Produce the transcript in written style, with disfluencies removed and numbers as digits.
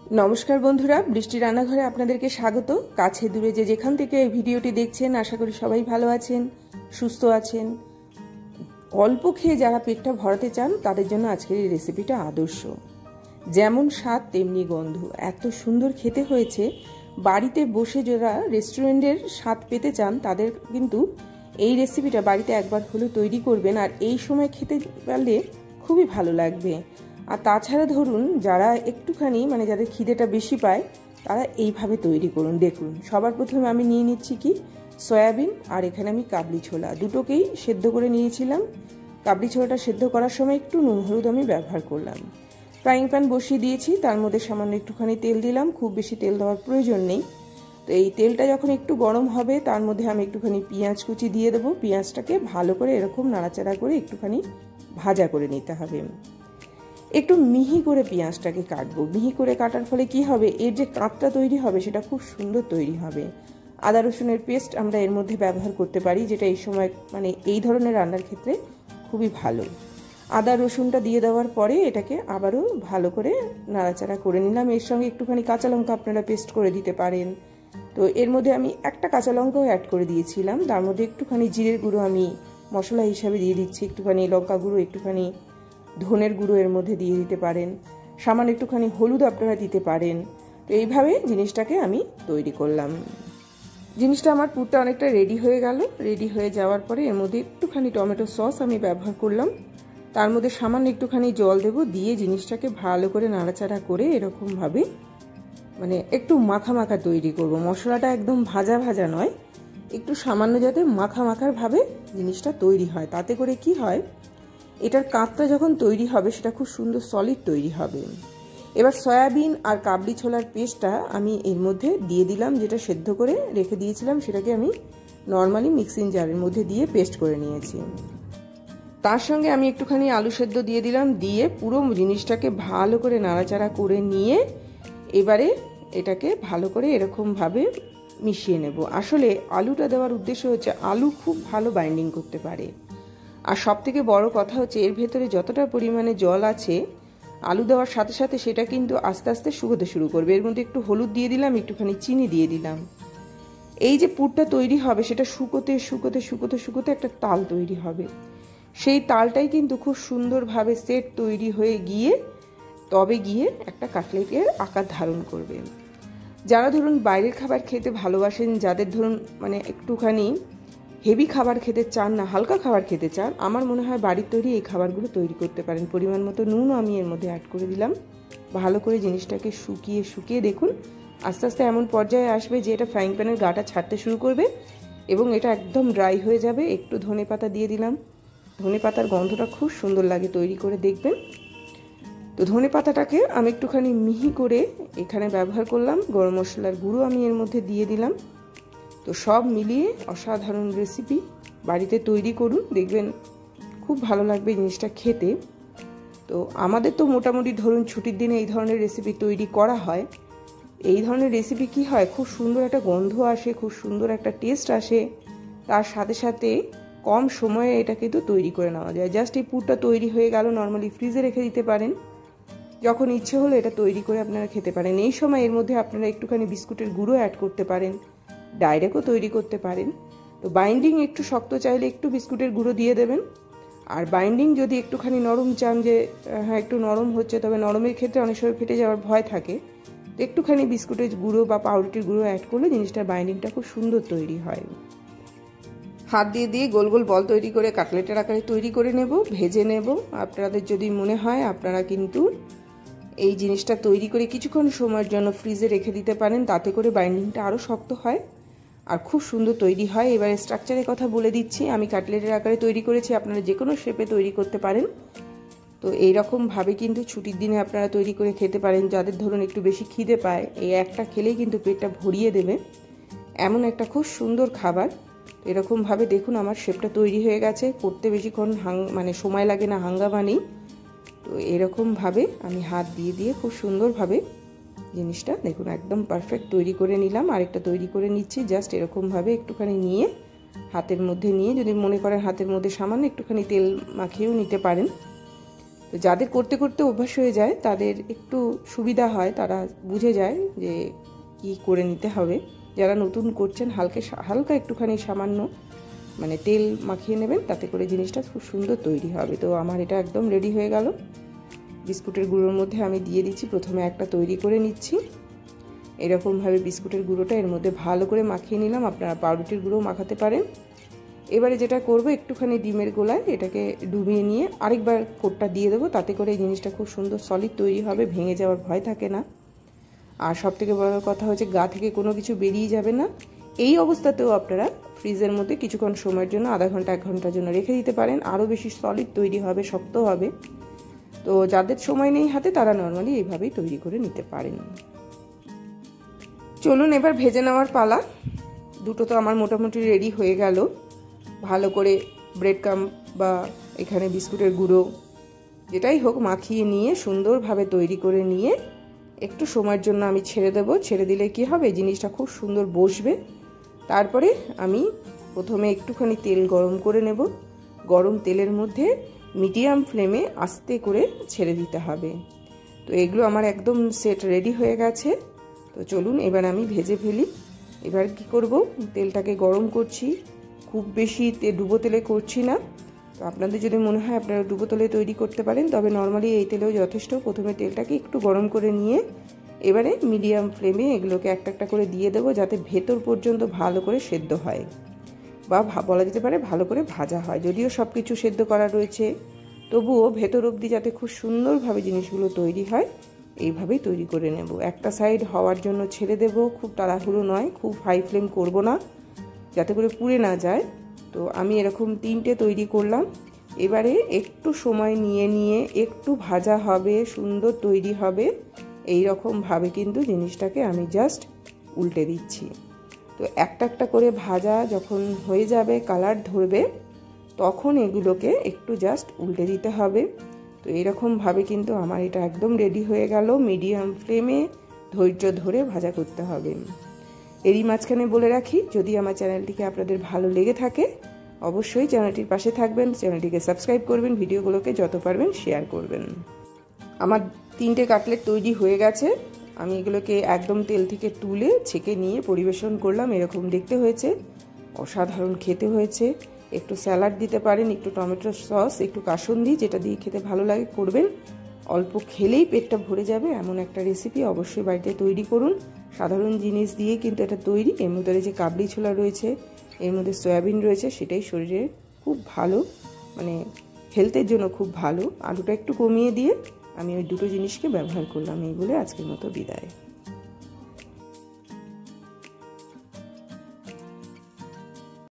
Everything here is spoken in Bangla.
नमस्कार बंधुरा बृष्टि रान्नाघरे आपनादेरके स्वागत। काछे दूरे जे जेखान थेके এই ভিডিওটি দেখছেন आशा करी सबाई भालो आছেন, सुस्थ आছেন। অল্প খেয়ে যারা পেটটা ভরাতে চান তাদের জন্য আজকের এই রেসিপিটা আদর্শ। যেমন স্বাদ তেমনি গন্ধ, এত সুন্দর খেতে হয়েছে। বাড়িতে বসে যারা রেস্টুরেন্টের স্বাদ পেতে চান তাদের কিন্তু এই রেসিপিটা বাড়িতে একবার হলেও তৈরি করবেন, আর এই সময় খেতে পারলে খুবই ভালো লাগবে। আর তাছাড়া ধরুন যারা একটুখানি যাদের খিদেটা বেশি পায় তারা এইভাবে তৈরি করুন। দেখুন, সবার প্রথমে আমি নিয়ে নিচ্ছি কি সয়াবিন, আর এখানে আমি কাবলি ছোলা দুটোকেই সেদ্ধ করে নিয়েছিলাম। কাবলি ছোলাটা সেদ্ধ করার সময় একটু নুন হলুদ আমি ব্যবহার করলাম। ফ্রাইং প্যান বসিয়ে দিয়েছি, তার মধ্যে সামান্য একটুখানি তেল দিলাম, খুব বেশি তেল দেওয়ার প্রয়োজন নেই। তো এই তেলটা যখন একটু গরম হবে তার মধ্যে আমি একটুখানি পেঁয়াজ কুচি দিয়ে দেবো। পেঁয়াজটাকে ভালো করে এরকম নাড়াচাড়া করে একটুখানি ভাজা করে নিতে হবে। একটু মিহি করে পেঁয়াজটাকে কাটবো। মিহি করে কাটার ফলে কি হবে, এর যে কাঁচটা তৈরি হবে সেটা খুব সুন্দর তৈরি হবে। আদা রসুনের পেস্ট আমরা এর মধ্যে ব্যবহার করতে পারি, যেটা এই সময় এই ধরনের রান্নার ক্ষেত্রে খুবই ভালো। আদা রসুনটা দিয়ে দেওয়ার পরে এটাকে আবারও ভালো করে নাড়াচাড়া করে নিলাম। এর সঙ্গে একটুখানি কাঁচা লঙ্কা আপনারা পেস্ট করে দিতে পারেন। তো এর মধ্যে আমি একটা কাঁচা লঙ্কাও অ্যাড করে দিয়েছিলাম। তার মধ্যে একটুখানি জিরের গুঁড়ো আমি মশলা হিসাবে দিয়ে দিচ্ছি, একটুখানি লঙ্কা গুঁড়ো, একটুখানি ধনের গুঁড়ো এর মধ্যে দিয়ে দিতে পারেন, সামান্য একটুখানি হলুদ আপনারা দিতে পারেন। তো এইভাবে জিনিসটাকে আমি তৈরি করলাম। জিনিসটা আমার পুরটা অনেকটা রেডি হয়ে গেল। রেডি হয়ে যাওয়ার পরে এর মধ্যে একটুখানি টমেটো সস আমি ব্যবহার করলাম। তার মধ্যে সামান্য একটুখানি জল দেব, দিয়ে জিনিসটাকে ভালো করে নাড়াচাড়া করে এরকমভাবে একটু মাখা মাখা তৈরি করব। মশলাটা একদম ভাজা ভাজা নয়, একটু সামান্য যাতে মাখা মাখার ভাবে জিনিসটা তৈরি হয়। তাতে করে কি হয়, এটার কাঁচটা যখন তৈরি হবে সেটা খুব সুন্দর সলিড তৈরি হবে। এবার সয়াবিন আর কাবলি ছোলার পেস্টটা আমি এর মধ্যে দিয়ে দিলাম, যেটা সেদ্ধ করে রেখে দিয়েছিলাম সেটাকে আমি নর্মালি মিক্সিং জারের মধ্যে দিয়ে পেস্ট করে নিয়েছি। তার সঙ্গে আমি একটুখানি আলু সেদ্ধ দিয়ে দিলাম, দিয়ে পুরো জিনিসটাকে ভালো করে নাড়াচাড়া করে নিয়ে এবারে এটাকে ভালো করে এরকমভাবে মিশিয়ে নেব। আসলে আলুটা দেওয়ার উদ্দেশ্য হচ্ছে আলু খুব ভালো বাইন্ডিং করতে পারে। আর সব থেকে বড় কথা হচ্ছে এর ভেতরে যতটা পরিমাণে জল আছে আলু দেওয়ার সাথে সাথে সেটা কিন্তু আস্তে আস্তে শুকোতে শুরু করবে। এর মধ্যে একটু হলুদ দিয়ে দিলাম, একটুখানি চিনি দিয়ে দিলাম। এই যে পুরটা তৈরি হবে সেটা শুকোতে শুকোতে শুকোতে শুকোতে একটা তাল তৈরি হবে। সেই তালটাই কিন্তু খুব সুন্দরভাবে সেট তৈরি হয়ে গিয়ে তবে গিয়ে একটা কাটলেটের আকার ধারণ করবে। যারা ধরুন বাইরের খাবার খেতে ভালোবাসেন, যাদের ধরুন একটুখানি হেভি খাবার খেতে চান না, হালকা খাবার খেতে চান, আমার মনে হয় বাড়ির তৈরি এই খাবারগুলো তৈরি করতে পারেন। পরিমাণ মতো নুনও আমি এর মধ্যে অ্যাড করে দিলাম। ভালো করে জিনিসটাকে শুকিয়ে শুকিয়ে দেখুন আস্তে আস্তে এমন পর্যায়ে আসবে যে এটা ফ্রাইং প্যানের গাটা ছাড়তে শুরু করবে এবং এটা একদম ড্রাই হয়ে যাবে। একটু ধনেপাতা দিয়ে দিলাম, ধনেপাতার গন্ধটা খুব সুন্দর লাগে তৈরি করে দেখবেন। তো ধনেপাতাটাকে আমি একটুখানি মিহি করে এখানে ব্যবহার করলাম। গরম মশলার গুঁড়ো আমি এর মধ্যে দিয়ে দিলাম। তো সব মিলিয়ে অসাধারণ রেসিপি, বাড়িতে তৈরি করুন, দেখবেন খুব ভালো লাগবে জিনিসটা খেতে। তো আমাদের তো মোটামুটি ধরুন ছুটির দিনে এই ধরনের রেসিপি তৈরি করা হয়। এই ধরনের রেসিপি কি হয়, খুব সুন্দর একটা গন্ধ আসে, খুব সুন্দর একটা টেস্ট আসে। তার সাথে সাথে কম সময়ে এটা কিন্তু তৈরি করে নেওয়া যায়। জাস্ট এই পুরটা তৈরি হয়ে গেল, নর্মালি ফ্রিজে রেখে দিতে পারেন, যখন ইচ্ছে হলো এটা তৈরি করে আপনারা খেতে পারেন। এই সময় এর মধ্যে আপনারা একটুখানি বিস্কুটের গুঁড়ো অ্যাড করতে পারেন, ডাইরেক্টও তৈরি করতে পারেন। তো বাইন্ডিং একটু শক্ত চাইলে একটু বিস্কুটের গুঁড়ো দিয়ে দেবেন, আর বাইন্ডিং যদি একটুখানি নরম চান, যে হ্যাঁ একটু নরম হচ্ছে, তবে নরমের ক্ষেত্রে অনেক সময় ফেটে যাওয়ার ভয় থাকে, তো একটুখানি বিস্কুটের গুঁড়ো বা পাউরুটির গুঁড়ো অ্যাড করলে জিনিসটার বাইন্ডিংটা খুব সুন্দর তৈরি হয়। হাত দিয়ে দিয়ে গোল গোল বল তৈরি করে কাটলেটের আকারে তৈরি করে নেব, ভেজে নেব। আপনাদের যদি মনে হয় আপনারা কিন্তু এই জিনিসটা তৈরি করে কিছুক্ষণ সময়ের জন্য ফ্রিজে রেখে দিতে পারেন, তাতে করে বাইন্ডিংটা আরও শক্ত হয় আর খুব সুন্দর তৈরি হয়। এবারে স্ট্রাকচারের কথা বলে দিচ্ছি। আমি কাটলেটের আকারে তৈরি করেছি, আপনারা যে কোনো শেপে তৈরি করতে পারেন। তো এইরকমভাবে কিন্তু ছুটির দিনে আপনারা তৈরি করে খেতে পারেন। যাদের ধরুন একটু বেশি খিদে পায়, এই একটা খেলেই কিন্তু পেটটা ভরিয়ে দেবে, এমন একটা খুব সুন্দর খাবার। এরকমভাবে দেখুন আমার শেপটা তৈরি হয়ে গেছে, করতে বেশিক্ষণ সময় লাগে না, হাঙ্গামা নেই। তো এরকমভাবে আমি হাত দিয়ে দিয়ে খুব সুন্দরভাবে জিনিসটা দেখুন একদম পারফেক্ট তৈরি করে নিলাম। আরেকটা তৈরি করে নিচ্ছি, জাস্ট এরকমভাবে একটুখানি নিয়ে হাতের মধ্যে নিয়ে, যদি মনে করেন হাতের মধ্যে সামান্য একটুখানি তেল মাখিয়েও নিতে পারেন। তো যাদের করতে করতে অভ্যাস হয়ে যায় তাদের একটু সুবিধা হয়, তারা বুঝে যায় যে কি করে নিতে হবে। যারা নতুন করছেন হালকা একটুখানি সামান্য মানে তেল মাখিয়ে নেবেন, তাতে করে জিনিসটা খুব সুন্দর তৈরি হবে। তো আমার এটা একদম রেডি হয়ে গেল। বিস্কুটের গুঁড়োর মধ্যে আমি দিয়ে দিচ্ছি, প্রথমে একটা তৈরি করে নিচ্ছি। এরকমভাবে বিস্কুটের গুঁড়োটা এর মধ্যে ভালো করে মাখিয়ে নিলাম, আপনারা পাউরুটির গুঁড়ো মাখাতে পারেন। এবারে যেটা করব, একটুখানি ডিমের গোলায় এটাকে ডুবিয়ে নিয়ে আরেকবার কোটটা দিয়ে দেবো, তাতে করে এই জিনিসটা খুব সুন্দর সলিড তৈরি হবে, ভেঙে যাওয়ার ভয় থাকে না। আর সবথেকে বড় কথা হচ্ছে গা থেকে কোনো কিছু বেরিয়ে যাবে না। এই অবস্থাতেও আপনারা ফ্রিজের মধ্যে কিছুক্ষণ সময়ের জন্য, আধা ঘন্টা 1 ঘন্টার জন্য রেখে দিতে পারেন, আরও বেশি সলিড তৈরি হবে, শক্ত হবে। তো যাদের সময় নেই হাতে তারা নর্মালি এইভাবেই তৈরি করে নিতে পারেন। চলুন এবার ভেজে নেওয়ার পালা। দুটো তো আমার মোটামুটি রেডি হয়ে গেল। ভালো করে ব্রেড ক্রাম্ব বা এখানে বিস্কুটের গুঁড়ো যেটাই হোক মাখিয়ে নিয়ে সুন্দরভাবে তৈরি করে নিয়ে একটু সময়ের জন্য আমি ছেড়ে দেব। ছেড়ে দিলে কি হবে, জিনিসটা খুব সুন্দর বসবে। তারপরে আমি প্রথমে একটুখানি তেল গরম করে নেব। গরম তেলের মধ্যে মিডিয়াম ফ্লেমে আস্তে করে ছেড়ে দিতে হবে। তো এগুলো আমার একদম সেট রেডি হয়ে গেছে। তো চলুন এবার আমি ভেজে ফেলি। এবার কি করব, তেলটাকে গরম করছি, খুব বেশি ডুবো তেলে করছি না। তো আপনাদের যদি মনে হয় আপনারা ডুবো তেলে তৈরি করতে পারেন, তবে নর্মালি এই তেলেও যথেষ্ট। প্রথমে তেলটাকে একটু গরম করে নিয়ে এবারে মিডিয়াম ফ্লেমে এগুলোকে একটা একটা করে দিয়ে দেবো, যাতে ভেতর পর্যন্ত ভালো করে সেদ্ধ হয়, বা বলা যেতে পারে ভালো করে ভাজা হয়। যদিও সব কিছু সেদ্ধ করা রয়েছে, তবুও ভেতর অবধি যাতে খুব সুন্দরভাবে জিনিসগুলো তৈরি হয়, এইভাবেই তৈরি করে নেব। একটা সাইড হওয়ার জন্য ছেড়ে দেব, খুব তাড়াহুড়ো নয়, খুব হাই ফ্লেম করব না, যাতে করে পুড়ে না যায়। তো আমি এরকম 3টে তৈরি করলাম। এবারে একটু সময় নিয়ে একটু ভাজা হবে, সুন্দর তৈরি হবে, এই রকমভাবে কিন্তু জিনিসটাকে আমি জাস্ট উল্টে দিচ্ছি। তো একটা একটা করে ভাজা যখন হয়ে যাবে, কালার ধরবে, তখন এগুলোকে একটু জাস্ট উল্টে দিতে হবে। তো এরকমভাবে কিন্তু আমার এটা একদম রেডি হয়ে গেল। মিডিয়াম ফ্লেমে ধৈর্য ধরে ভাজা করতে হবে। এরই মাঝখানে বলে রাখি, যদি আমার চ্যানেলটিকে আপনাদের ভালো লেগে থাকে অবশ্যই চ্যানেলটির পাশে থাকবেন, চ্যানেলটিকে সাবস্ক্রাইব করবেন, ভিডিওগুলোকে যত পারবেন শেয়ার করবেন। আমার 3টে কাটলেট তৈরি হয়ে গেছে। আমি এগুলোকে একদম তেল থেকে তুলে ছেঁকে নিয়ে পরিবেশন করলাম। এরকম দেখতে হয়েছে, অসাধারণ খেতে হয়েছে। একটু স্যালাড দিতে পারেন, একটু টমেটো সস, একটু কাসুন্দি, যেটা দিয়ে খেতে ভালো লাগে করবেন। অল্প খেলেই পেটটা ভরে যাবে এমন একটা রেসিপি অবশ্যই বাড়িতে তৈরি করুন। সাধারণ জিনিস দিয়ে কিন্তু এটা তৈরি। এর মধ্যে যে কাবলি ছোলা রয়েছে, এর মধ্যে সয়াবিন রয়েছে, সেটাই শরীরে খুব ভালো, মানে হেলথের জন্য খুব ভালো। আলুটা একটু কমিয়ে দিয়ে আমি ওই দুটো জিনিসকে ব্যবহার করলাম। এই বলে আজকের মতো বিদায়।